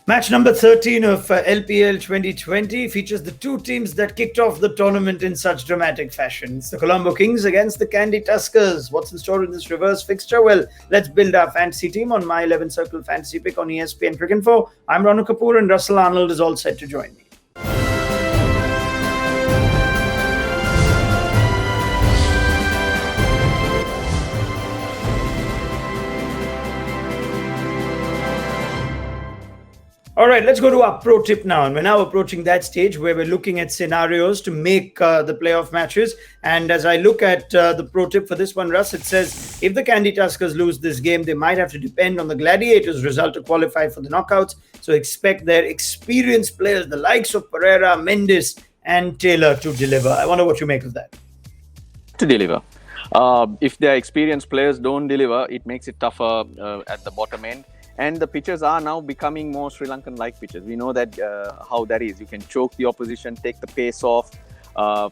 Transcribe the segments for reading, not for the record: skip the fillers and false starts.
Match number 13 of LPL 2020 features the two teams that kicked off the tournament in such dramatic fashion. It's the Colombo Kings against the Candy Tuskers. What's in store in this reverse fixture? Well, let's build our fantasy team on my 11 Circle Fantasy Pick on ESPNcricinfo. I'm Ranu Kapoor and Russel Arnold is all set to join me. All right, let's go to our pro tip now. And we're now approaching that stage where we're looking at scenarios to make the playoff matches. And as I look at the pro tip for this one, Russ, it says if the Candy Tuskers lose this game, they might have to depend on the Gladiators' result to qualify for the knockouts. So expect their experienced players, the likes of Pereira, Mendis, and Taylor, to deliver. I wonder what you make of that. To deliver. If their experienced players don't deliver, it makes it tougher at the bottom end. And the pitches are now becoming more Sri Lankan-like pitches. We know that how that is. You can choke the opposition, take the pace off.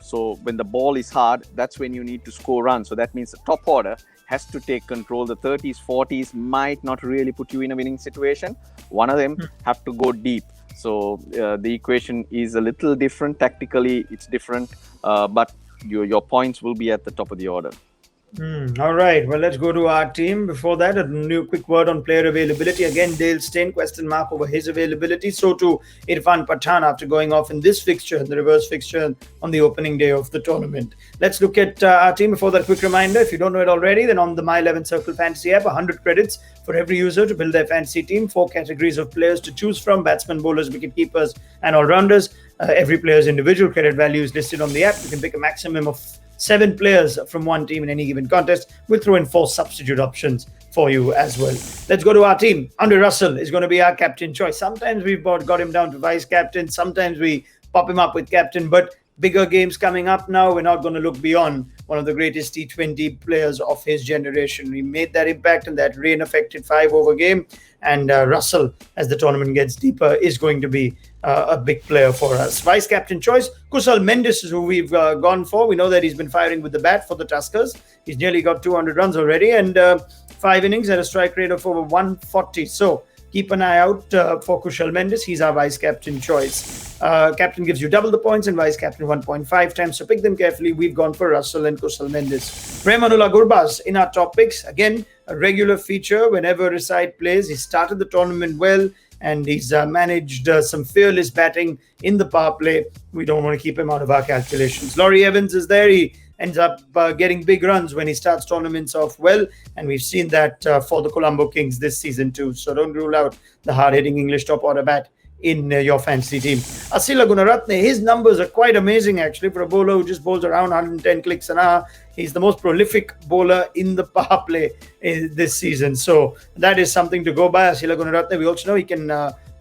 So when the ball is hard, that's when you need to score runs. So that means the top order has to take control. The 30s, 40s might not really put you in a winning situation. One of them have to go deep. So the equation is a little different. Tactically, it's different. But your points will be at the top of the order. All right. Well, let's go to our team. Before that, a new quick word on player availability. Again, Dale Steyn, question mark over his availability. So too, Irfan Pathan after going off in this fixture, the reverse fixture on the opening day of the tournament. Let's look at our team. Before that, quick reminder, if you don't know it already, then on the My 11 Circle Fantasy app, 100 credits for every user to build their fantasy team. 4 categories of players to choose from: batsmen, bowlers, wicket keepers, and all-rounders. Every player's individual credit value is listed on the app. You can pick a maximum of 7 players from one team in any given contest. We'll throw in 4 substitute options for you as well. Let's go to our team. Andre Russell is going to be our captain choice. Sometimes we've got him down to vice captain. Sometimes we pop him up with captain. But bigger games coming up now, we're not going to look beyond one of the greatest T20 players of his generation. We made that impact in that rain-affected 5-over game. And Russell, as the tournament gets deeper, is going to be a big player for us. Vice captain choice, Russel Mendis is who we've gone for. We know that he's been firing with the bat for the Tuskers. He's nearly got 200 runs already and 5 innings at a strike rate of over 140. So keep an eye out for Russel Mendis. He's our vice captain choice. Captain gives you double the points and vice captain 1.5 times. So pick them carefully. We've gone for Russell and Russel Mendis. Rahmanullah Gurbaz in our top picks. Again, a regular feature whenever a side plays. He started the tournament well and he's managed some fearless batting in the power play. We don't want to keep him out of our calculations. Laurie Evans is there. He ends up getting big runs when he starts tournaments off well. And we've seen that for the Colombo Kings this season too. So don't rule out the hard-hitting English top order bat in your fantasy team. Asila Gunaratne, his numbers are quite amazing actually for a bowler who just bowls around 110 clicks an hour. He's the most prolific bowler in the power play this season. So that is something to go by. Asila Gunaratne, we also know he can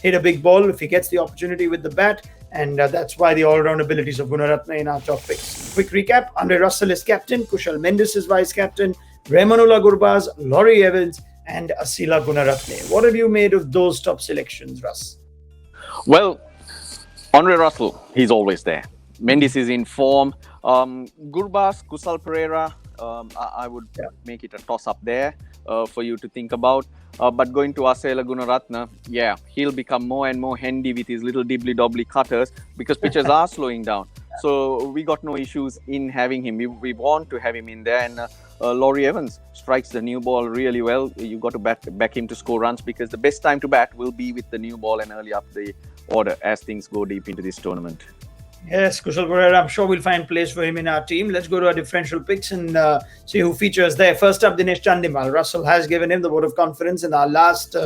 hit a big ball if he gets the opportunity with the bat. And that's why the all-round abilities of Gunaratne in our top picks. Quick recap, Andre Russell is captain, Russel Mendis is vice captain, Rahmanullah Gurbaz, Laurie Evans, and Asila Gunaratne. What have you made of those top selections, Russ? Well, Andre Russell, he's always there. Mendis is in form. Gurbaz, Kusal Pereira, I would make it a toss-up there for you to think about. But going to Asela Gunaratne, he'll become more and more handy with his little dibbly-dobbly cutters because pitches are slowing down. So we got no issues in having him. We want to have him in there. And Laurie Evans strikes the new ball really well. You got to back him to score runs because the best time to bat will be with the new ball and early up the order as things go deep into this tournament. Yes, Kusal Pereira, I'm sure we'll find place for him in our team. Let's go to our differential picks and see who features there. First up, Dinesh Chandimal. Russell has given him the vote of confidence in our last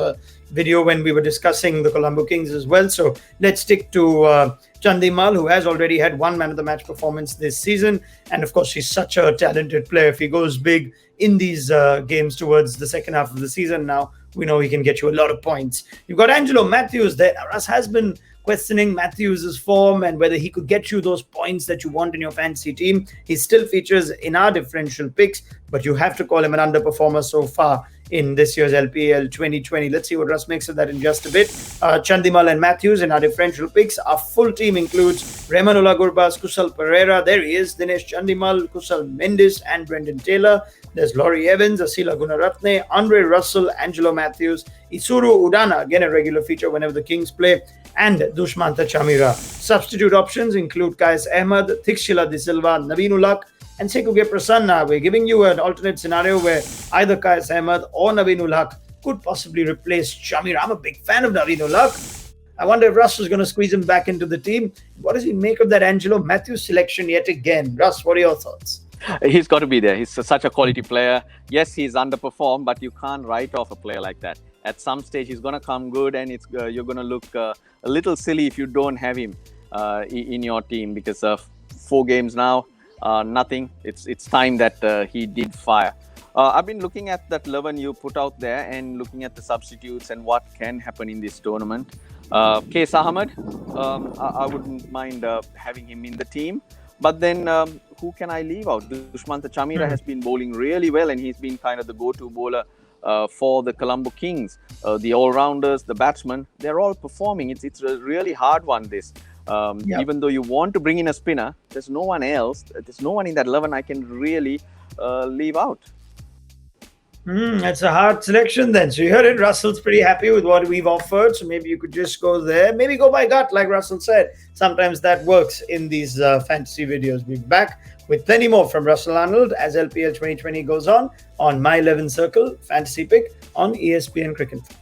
video when we were discussing the Colombo Kings as well. So let's stick to Chandimal, who has already had 1 man of the match performance this season. And of course, he's such a talented player. If he goes big in these games towards the second half of the season now, we know he can get you a lot of points. You've got Angelo Matthews there. Now, Russ has been questioning Matthews' form and whether he could get you those points that you want in your fantasy team. He still features in our differential picks, but you have to call him an underperformer so far in this year's LPL 2020. Let's see what Russ makes of that in just a bit. Chandimal and Matthews in our differential picks. Our full team includes Rahmanullah Gurbaz, Kusal Pereira. There he is, Dinesh Chandimal, Russel Mendis, and Brendan Taylor. There's Laurie Evans, Asila Gunaratne, Andre Russell, Angelo Matthews, Isuru Udana, again a regular feature whenever the Kings play, and Dushmanta Chamira. Substitute options include Kais Ahmed, Thikshila De Silva, Naveen Ulak, and Sekuge Prasanna. We're giving you an alternate scenario where either Kais Ahmed or Naveen Ulak could possibly replace Chamira. I'm a big fan of Naveen Ulak. I wonder if Russ is going to squeeze him back into the team. What does he make of that Angelo Matthews selection yet again? Russ, what are your thoughts? He's got to be there. He's such a quality player. Yes, he's underperformed, but you can't write off a player like that. At some stage, he's going to come good, and you're going to look a little silly if you don't have him in your team, because 4 games now, nothing. It's time that he did fire. I've been looking at that 11 you put out there and looking at the substitutes and what can happen in this tournament. Kais Ahmed, I wouldn't mind having him in the team. But then who can I leave out? Dushmanta Chamira has been bowling really well, and he's been kind of the go-to bowler for the Colombo Kings. The all-rounders, the batsmen, they're all performing. It's a really hard one, this. Even though you want to bring in a spinner, there's no one else. There's no one in that 11 I can really leave out. That's a hard selection then. So you heard it. Russell's pretty happy with what we've offered. So maybe you could just go there. Maybe go by gut, like Russell said. Sometimes that works in these fantasy videos. We'll be back with plenty more from Russel Arnold as LPL 2020 goes on My 11 Circle Fantasy Pick on ESPN Cricinfo.